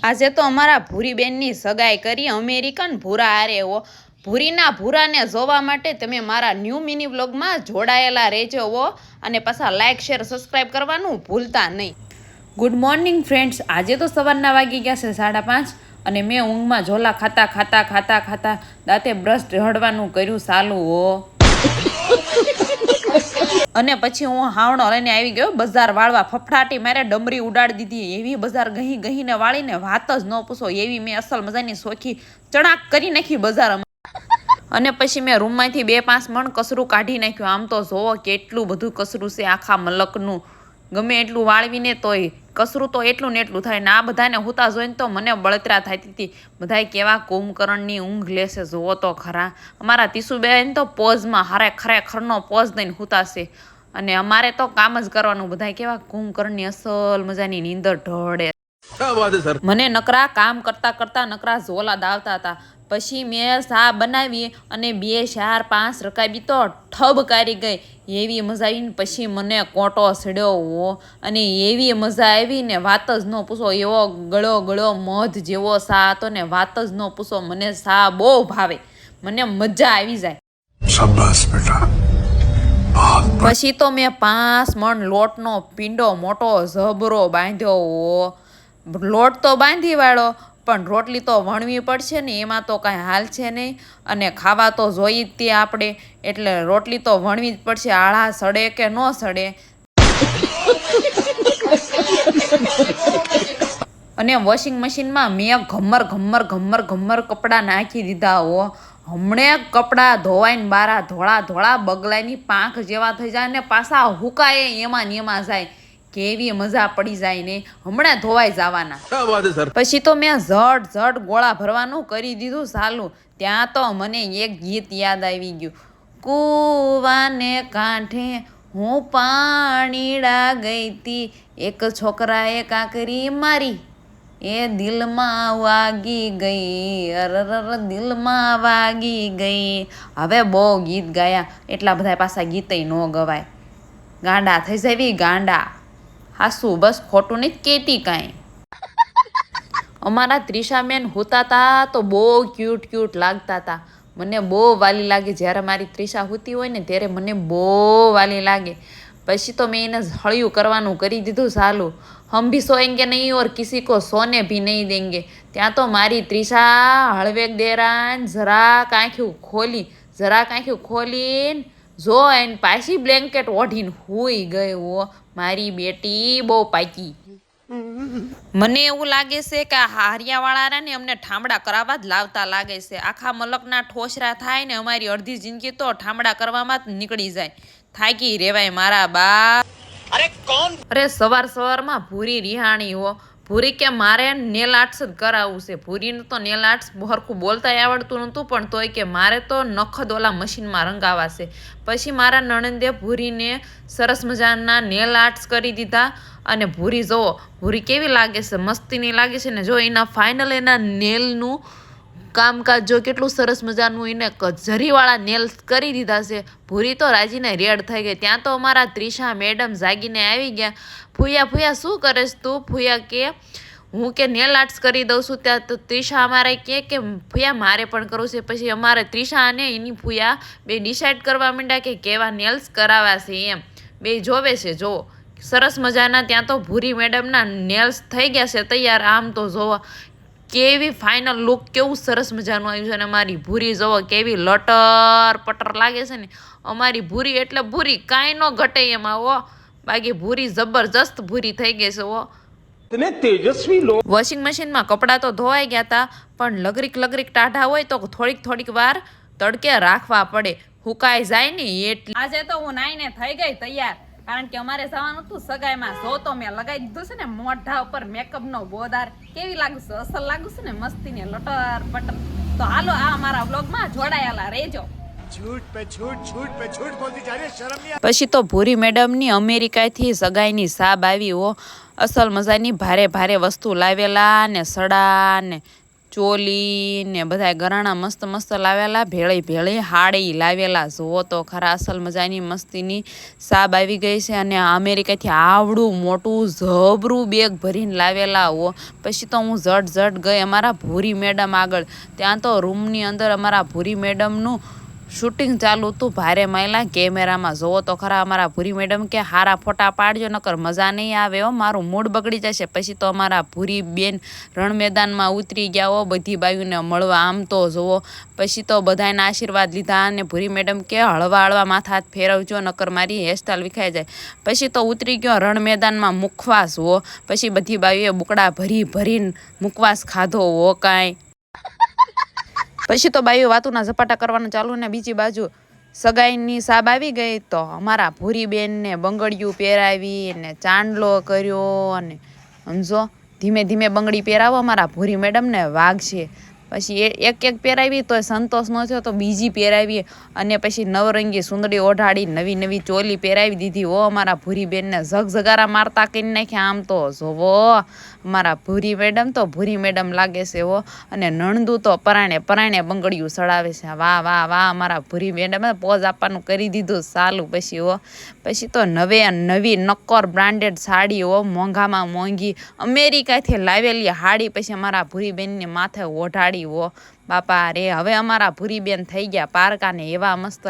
આજે તો અમારા ભૂરીબેનની સગાઈ કરી અમેરિકન ભૂરા હારે હો। ભૂરીના ભૂરાને જોવા માટે તમે મારા ન્યૂ મિની વ્લોગમાં જોડાયેલા રહેજો હો અને પાછા લાઇક શેર સબસ્ક્રાઈબ કરવાનું ભૂલતા નહીં। ગુડ મોર્નિંગ ફ્રેન્ડ્સ, આજે તો સવારના વાગી ગયા છે 5:30 અને મેં ઊંઘમાં ઝોલા ખાતા દાંતે બ્રશ ઢળવાનું કર્યું ચાલુ હો। અને પછી હું હાવણો લઈને આવી ગયો બજાર વાળવા। ફફડાટી મારે ડમરી ઉડાડી દીધી। એવી બજાર ગહીને વાળીને વાત જ ન પૂછો। એવી મેં અસલ મજાની સોખી ચણાક કરી નાખી બજારમાં। અને પછી મેં રૂમમાંથી 2-5 મણ કસરું કાઢી નાખ્યું। આમ તો જોવો કેટલું બધું કસરું છે આખા મલકનું। ગમે એટલું વાળવીને તોય કસરું તો એટલું ને એટલું થાય ને। આ બધાને હુતા જોઈને તો મને બળતરા થતી હતી। બધાય કેવા કુંભકર્ણની ઊંઘ લેશે જોવો તો ખરા। અમારા તીસુબેન તો પોઝમાં ખરેખરનો પોઝ દઈને હુતાશે અને અમારે તો કામ જ કરવાનું। બધાય કેવા કુંભકર્ણની અસલ મજાની નીંદર ઢળે। મને નકરા કામ કરતા નકરા ઝોલા દાવતા હતા। પછી મેં સા બનાવી અને 2-4-5 રકાબી તો ઠબકારી ગઈ। એવી મજા આવીને પછી મને કોટો સડ્યો હો અને એવી મજા આવીને વાત જ ન પૂછો। એવો ગળો મધ જેવો સા હતો ને વાત જ ન પૂછો। મને સા બહુ ભાવે, મને મજા આવી જાય। શાબાશ બેટા। પછી તો મેં 5 મણ લોટનો પીંડો મોટો જબરો બાંધ્યો હો। લોટ તો બાંધી વાળો પણ રોટલી તો વણવી પડશે ને, એમાં તો કાંઈ હાલ છે નહીં અને ખાવા તો જોઈ જ તે આપણે, એટલે રોટલી તો વણવી જ પડશે। આળા સડે કે ન સડે। અને વોશિંગ મશીનમાં મેં ઘમ્મર કપડાં નાખી દીધા હો। હમણે કપડાં ધોવાઈને બારા ધોળા બગલાની પાંખ જેવા થઈ જાય ને પાછા હુકાય એમાં ને એમાં જાય। કેવી મજા પડી જાય ને, હમણાં ધોવાઈ જવાના। પછી તો મેં ઝટ ગોળા ભરવાનું કરી દીધું ચાલુ। ત્યાં તો મને એક ગીત યાદ આવી ગયું। કૂવાને કાંઠે હું પાણીડા ગઈ તી, એક છોકરાએ કાંકરી મારી, એ દિલમાં વાગી ગઈ, અરર દિલમાં વાગી ગઈ। હવે બહુ ગીત ગાયા, એટલા બધા પાછા ગીતય ન ગવાય। ગાંડા થઈ જવી ગાંડા। હાસુ બસ ખોટું નહીં કેતી કાંઈ। અમારા ત્રિષાબેન હોતા હતા તો બહુ ક્યુટ લાગતા હતા। મને બહુ વાલી લાગે જ્યારે મારી ત્રિષા હોતી હોય ને ત્યારે મને બહુ વાલી લાગે। પછી તો મેં એને હળિયું કરવાનું કરી દીધું ચાલુ। હમ ભી સોએંગે નહીં ઓર કિસી को सोने भी नहीं देंगे। ત્યાં તો મારી ત્રિષા હળવેક દેરાન જરાક આંખ્યું ખોલીને જો એને પાછી બ્લેન્કેટ ઓઢીને હુઈ ગઈ હો। મારી બેટી બહુ પાકી। મને એવું લાગે છે કે આ હારિયાવાળા ને અમને ઠામડા કરાવવા જ લાવતા લાગે છે। આખા મલકના ઠોસરા થાય ને અમારી અડધી જિંદગી તો ઠામડા કરવામાં જ નીકળી જાય। થાકી રેવાય મારા બા। અરે સવારમાં ભૂરી રિહાણી હો। ભૂરી કે મારે નેલ આર્ટ્સ જ કરાવવું છે। ભૂરીને તો નેલ આર્ટ્સ હરખું બોલતાય આવડતું નહોતું પણ તોય કે મારે તો નખદ ઓલા મશીનમાં રંગાવા છે। પછી મારા નણંદે ભૂરીને સરસ મજાના નેલ આર્ટ્સ કરી દીધા। અને ભૂરી જોવો, ભૂરી કેવી લાગે છે, મસ્તીની લાગે છે ને। જો એના ફાઇનલ એના નેલનું કામકાજ જો કેટલું સરસ મજાનું એને જરીવાળા નેલ્સ કરી દીધા છે। ભૂરી તો રાજીને રેડ થઈ ગઈ। ત્યાં તો અમારા ત્રિષા મેડમ જાગીને આવી ગયા। ફૂયા શું કરેશ તું? ફૂયા કે હું કે નેલ આર્ટ્સ કરી દઉં છું। ત્યાં તો ત્રિષા અમારે કે ફૂયા મારે પણ કરવું છે। પછી અમારે ત્રિષા અને એની ફૂયા બે ડિસાઈડ કરવા માંડ્યા કે કેવા નેલ્સ કરાવવા છે એમ। બે જોવે છે જોવો સરસ મજાના। ત્યાં તો ભૂરી મેડમના નેલ્સ થઈ ગયા છે તૈયાર। આમ તો જોવો કેવી ફાઇનલ લુક કેવું સરસ મજાનું આવ્યું છે। અને અમારી ભૂરી જોવો કેવી લટર પટર લાગે છે ને। અમારી ભૂરી એટલે ભૂરી, કાંઈ ન ઘટે એમાં હો। બાકી ભૂરી જબરજસ્ત ભૂરી થઈ ગઈ છે હો। વોશિંગ મશીનમાં કપડાં તો ધોવાઈ ગયા હતા પણ લગરીક ટાઢા હોય તો થોડીક વાર તડકે રાખવા પડે, હુકાઈ જાય ને એટલે। આજે તો હું નાઈને થઈ ગઈ તૈયાર, કારણ કે અમારે જવાનું હતું સગાઈમાં। જો તો મેં લગાવી દીધું છે ને મોઢા ઉપર મેકઅપ નો બોદાર। કેવી લાગુ છે? અસલ લાગુ છે ને, મસ્તી ને લટર પટર। તો હાલો આ અમારા વ્લોગમાં જોડાયેલા રહેજો। પછી તો ભૂરી મેડમની અમેરિકાથી સગાઈની સાબ આવી હો। અસલ મજાની ભારે વસ્તુ લાવેલા ને સડા ને ચોલી ને બધા ગરાણા મસ્ત મસ્ત લાવેલા, ભેળી ભેળી હાડી લાવેલા. જુઓ તો ખરા અસલ મજાની મસ્તીની સાબ આવી ગઈ છે. અને અમેરિકાથી આવડું મોટું જબરું બેગ ભરીને લાવેલા હો. પછી તો હું ઝટ ગઈ અમારા ભૂરી મેડમ આગળ. ત્યાં તો રૂમની અંદર અમારા ભૂરી મેડમનું શૂટિંગ ચાલુ હતું ભારે માયલા કેમેરામાં. જોવો તો ખરા અમારા ભૂરી મેડમ કે હારા ફોટા પાડજો નકર મજા નહીં આવે હો, મારું મૂડ બગડી જશે. પછી તો અમારા ભૂરી બેન રણ મેદાનમાં ઉતરી ગયા હો બધી બાયુને મળવા. આમ તો જુઓ પછી તો બધાના આશીર્વાદ લીધા અને ભૂરી મેડમ કે હળવા માથા હાથ ફેરવજો નકર મારી હેરસ્ટાઈલ વિખાઈ જાય. પછી તો ઉતરી ગયો રણ મેદાનમાં મુખવાસ હો. પછી બધી બાયુએ બુકડા ભરીને મુખવાસ ખાધો હો કાંઈ. પછી તો બાયું વાતુના ઝપાટા કરવાનું ચાલુ ને બીજી બાજુ સગાઈની સાબ આવી ગઈ તો અમારા ભૂરી બેનને બંગડિયું પહેરાવી ને ચાંદલો કર્યો. અને સમજો ધીમે ધીમે બંગડી પહેરાવો અમારા ભૂરી મેડમને વાગશે. પછી એક પહેરાવી તો સંતોષ ન થયો તો બીજી પહેરાવી. અને પછી નવરંગી સુંદરી ઓઢાડી નવી ચોલી પહેરાવી દીધી હો અમારા ભૂરી બેનને. ઝગઝગારા મારતા કરી નાખ્યા. આમ તો જોવો અમારા ભૂરી મેડમ તો ભૂરી મેડમ લાગે છે હો. અને નણંદુ તો પરાણે બંગડિયું સડાવે છે. વાહ અમારા ભૂરી મેડમે પોઝ આપવાનું કરી દીધું ચાલુ. પછી હો પછી તો નવી નક્કોર બ્રાન્ડેડ સાડી હો, મોંઘામાં મોંઘી અમેરિકાથી લાવેલી હાડી પછી અમારા ભૂરી બેનને માથે ઓઢાડી હો. બાપા રે હવે અમારા ભૂરી બેન થઈ ગયા પારકા ને એવા મસ્ત.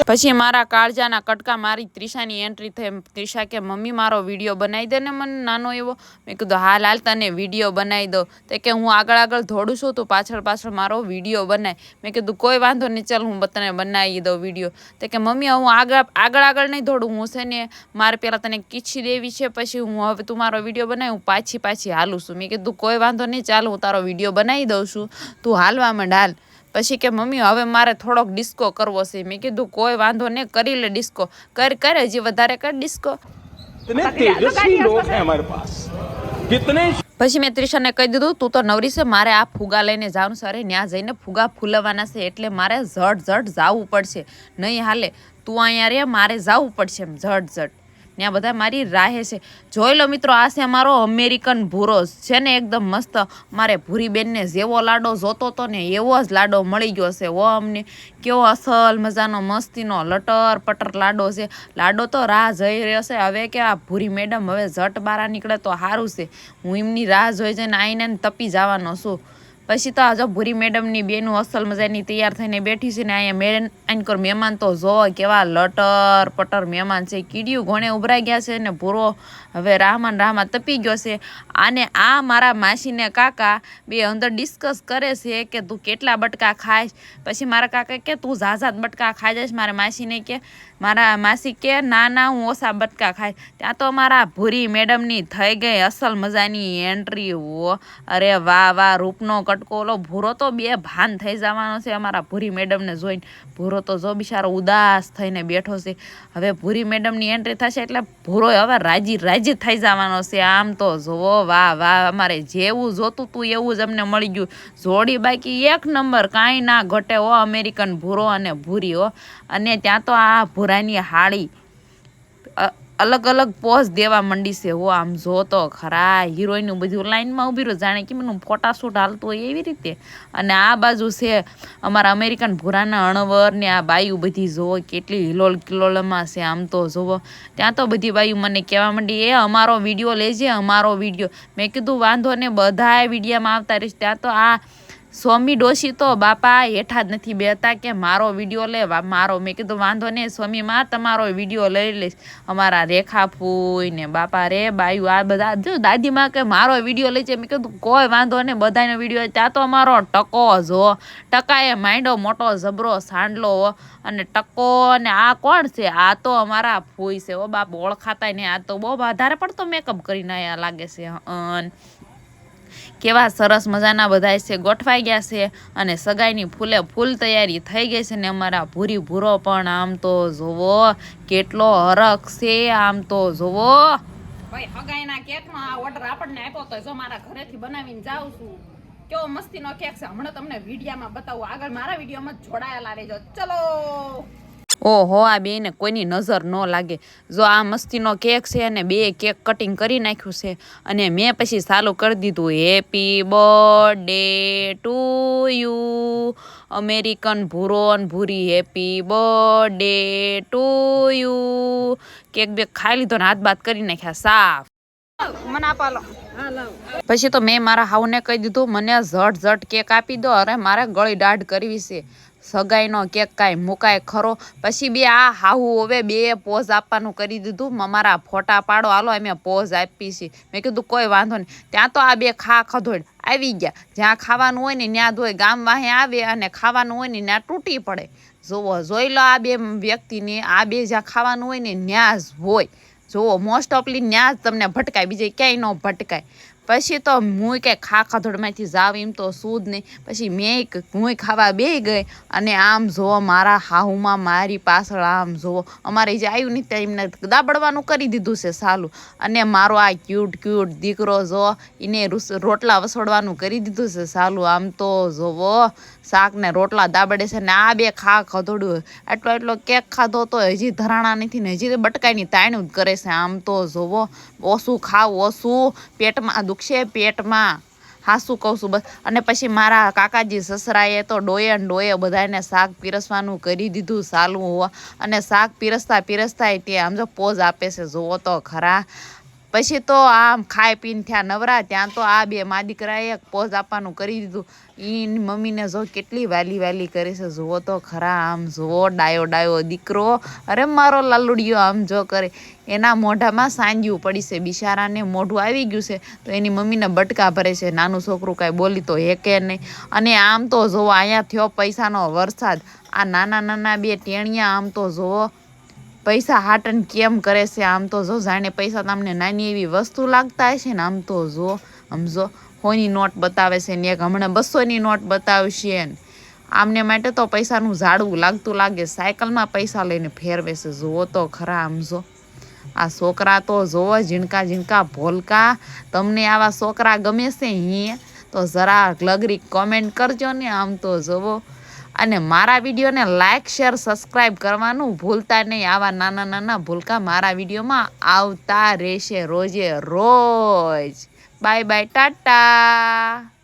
પછી મારા કાળજાના કટકા મારી ત્રિશાની એન્ટ્રી થઈ. ત્રિશા કે મમ્મી મારો વિડીયો બનાવી દે ને મને નાનો એવો. મેં કીધું હાલ તને વિડીયો બનાવી દો. તો કે હું આગળ દોડું છું તું પાછળ મારો વિડીયો બનાય. મેં કીધું કોઈ વાંધો નહીં ચાલ હું તને બનાવી દઉં વિડીયો. તો કે મમ્મી હું આગળ નહીં દોડું, હું છે ને મારે પહેલાં તને કીછી દેવી છે પછી હું હવે તું મારો વિડીયો બનાવી હું પાછી હાલું છું. મેં કીધું કોઈ વાંધો નહીં ચાલ હું તારો વિડીયો બનાવી દઉં છું, તું હાલવા માંડ હાલ. પછી કે મમ્મી હવે મારે થોડોક ડિસ્કો કરવો છે. મેં કીધું કોઈ વાંધો નહીં કરી લે ડિસ્કો, કરે હજી વધારે કર ડિસ્કો. પછી મેં ત્રિશાને કહી દીધું તું તો નવરી છે, મારે આ ફુગા લઈને જવાનું છે. અરે ત્યાં જઈને ફુગા ફૂલવાના છે એટલે મારે ઝટ જવું પડશે, નહીં હાલે તું અહીંયા રે, મારે જવું પડશે એમ ઝટ. ત્યાં બધા મારી રાહે છે. જોઈ લો મિત્રો આ છે અમારો અમેરિકન ભૂરો છે ને એકદમ મસ્ત. મારે ભૂરી બેનને જેવો લાડો જોતો હતો ને એવો જ લાડો મળી ગયો છે ઓ અમને. કેવો અસલ મજાનો મસ્તીનો લટર પટર લાડો છે. લાડો તો રાહ જઈ રહ્યો છે હવે કે આ ભૂરી મેડમ હવે ઝટ બારા નીકળે તો સારું છે. હું એમની રાહ જોઈ જઈને આઈને તપી જવાનો છું. પછી તો જો ભૂરી મેડમની બેનું અસલ મજાની તૈયાર થઈને બેઠી છે ને અહીંયા મહેમાન તો જો કેવા લટર પટર મહેમાન છે. કીડિયું ઘોણે ઉભરાઈ ગયા છે ને ભૂરો હવે રાહમાં તપી ગયો છે. અને આ મારા માસીને કાકા બે અંદર ડિસ્કસ કરે છે કે તું કેટલા બટકા ખાઈશ. પછી મારા કાકા કે તું ઝાઝાત બટકા ખાઈ જઈશ. મારા માસીને કે મારા માસી કે ના હું ઓછા બટકા ખાઈશ. ત્યાં તો મારા ભૂરી મેડમની થઈ ગઈ અસલ મજાની એન્ટ્રી હો. અરે વાહ રૂપનો ઓલો ભૂરો તો બે ભાન થઈ જવાનો છે અમારા ભૂરી મેડમને જોઈને. ભૂરો તો જો બિચારો ઉદાસ થઈને બેઠો છે. હવે ભૂરી મેડમની એન્ટ્રી થશે એટલે ભૂરો હવે રાજી થઈ જવાનો છે. આમ તો જોવો વાહ અમારે જેવું જોતું તું એવું જ અમને મળી ગયું. જોડી બાકી એક નંબર, કાંઈ ના ઘટે હો અમેરિકન ભૂરો અને ભૂરી હો. અને ત્યાં તો આ ભૂરાની હાડી અલગ પોઝ દેવા માંડી છે હો. આમ જો તો ખરા હિરોઈન બધું લાઈનમાં ઊભી રહ્યું જાણે કે મને ફોટાશૂટ હાલતું હોય એવી રીતે. અને આ બાજુ છે અમારા અમેરિકન ભૂરાના અણવર ને આ બાયુ બધી જોવો કેટલી હિલોલ કિલોલમાં છે. આમ તો જોવો ત્યાં તો બધી બાયુ મને કહેવા માંડી એ અમારો વિડીયો લેજે અમારો વિડીયો. મેં કીધું વાંધો ને બધા વિડીયોમાં આવતા રહીશ. ત્યાં તો આ સ્વામી ડોશી તો બાપા હેઠા જ નથી બેતા કે મારો વિડીયો લે મારો. મેં કીધું વાંધો નહીં સ્વામીમાં તમારો વિડીયો લઈ લઈશ. અમારા રેખા ફૂઈ ને બાપા રે બાયુ આ બધા જો દાદીમાં કે મારો વિડીયો લઈ જાય. મેં કીધું કોઈ વાંધો નહીં બધાનો વિડીયો. ત્યાં તો અમારો ટકો જો ટકાએ માંડો મોટો જબરો સાંડલો. અને ટકો ને આ કોણ છે? આ તો અમારા ફૂઈ છે ઓ બાપ, ઓળખાતા ને. આ તો બહુ વધારે પડતો મેકઅપ કરીને આયા લાગે છે. કેવા સરસ મજાના બધા છે ગોઠવાઈ ગયા છે. અને સગાઈની ફૂલ તૈયારી થઈ ગઈ છે. ને અમારા ભૂરી ભૂરો પણ આમ તો જોવો કેટલો હરખ છે. આમ તો જોવો ભાઈ સગાઈના કેકનો આ ઓર્ડર આપણને આપ્યો તો જો મારા ઘરેથી બનાવીને જાઉં છું. કેવો મસ્તીનો કેક છે હમણાં તમને વિડીયોમાં બતાવું. આગળ મારા વિડીયોમાં જોડાયેલા રહેજો. ચલો ઓહો આ બેને કોઈની નજર ન લાગે જો આ મસ્તીનો કેક છે અને બે કેક કટિંગ કરી નાખ્યું છે અને મેં પછી ચાલુ કરી દીધું happy birthday to you American ભૂરો ને ભૂરી happy birthday to you cake બે ખાઈ લીધો ને હાથ બાત કરી નાખ્યા સાફ મને આપાલો પછી તો મેં મારા હાઉને કહી દીધું મને ઝટ કેક આપી દો અરે મારે ગળી દાઢ કરવી છે સગાઈનો કેક કાંઈ મુકાય ખરો પછી બે આ હાહુ હવે બે પોઝ આપવાનું કરી દીધું મારા ફોટા પાડો હાલો અમે પોઝ આપી છીએ મેં કીધું કોઈ વાંધો નહીં ત્યાં તો આ બે ખધોડ આવી ગયા જ્યાં ખાવાનું હોય ને ત્યાં ધોય ગામ વાહે આવે અને ખાવાનું હોય ને ત્યાં તૂટી પડે જોઈ લો આ બે વ્યક્તિને આ બે જ્યાં ખાવાનું હોય ને ત્યાં જ હોય જુઓ મોસ્ટ ઓફલી ત્યાં જ તમને ભટકાય બીજે ક્યાંય ન ભટકાય પછી તો હું કંઈ ખાધોડમાંથી જાવ એમ તો શું જ નહીં પછી હું ખાવા બે ગઈ અને આમ જુઓ મારા હાહુમાં મારી પાછળ આમ જુઓ અમારે જે આવ્યું નહીં ત્યાં એમને દાબડવાનું કરી દીધું છે સાલું અને મારો આ ક્યુટ દીકરો જો એને રોટલા વસોડવાનું કરી દીધું છે સાલું આમ તો જુઓ શાક ને રોટલા દાબડે છે ને આ બે ખાધોડું એટલો કેક ખાધો તો હજી ધરાણા નથી ને હજી બટકાઈની તાણ્યું જ કરે છે આમ તો જુઓ ઓછું ખાવ ઓછું પેટમાં દુખશે પેટમાં હાસું કહું છું બસ અને પછી મારા કાકાજી સસરાએ તો ડોયે બધાને શાક પીરસવાનું કરી દીધું સાલું હોવા અને શાક પીરસતા તે આમ જો પોઝ આપે છે જુઓ તો ખરા પછી તો આમ ખાઈ પીને થયા નવરા ત્યાં તો આ બે મા દીકરાએ પોઝ આપવાનું કરી દીધું એની મમ્મીને જો કેટલી વાલી કરે છે જુઓ તો ખરા આમ જુઓ ડાયો દીકરો અરે મારો લાલુડિયો આમ જો કરે એના મોઢામાં સાંજ્યું પડી છે બિચારાને મોઢું આવી ગયું છે તો એની મમ્મીને બટકા ભરે છે નાનું છોકરું કાંઈ બોલી તો હેકે નહીં અને આમ તો જુઓ અહીંયા થયો પૈસાનો વરસાદ આ નાના બે ટેણિયા આમ તો જુઓ પૈસા હાટન કેમ કરે છે આમ તો જો જાણે પૈસા તમને નાની એવી વસ્તુ લાગતા હશે ને આમ તો જો સમજો હોની નોટ બતાવે છે ને એક હમણાં 200ની નોટ બતાવશે ને આમને માટે તો પૈસાનું ઝાડવું લાગતું લાગે સાયકલમાં પૈસા લઈને ફેરવે છે જુઓ તો ખરા સમજો આ છોકરા તો જોવો ઝીણકા ભોલકા તમને આવા છોકરા ગમે છે અહીં તો જરા લગરી કોમેન્ટ કરજો ને આમ તો જોવો અને મારા વિડીયોને લાઇક શેર સબસ્ક્રાઈબ કરવાનું ભૂલતા નહીં આવા નાના ભૂલકા મારા વિડીયોમાં આવતા રહેશે રોજે રોજ બાય ટાટા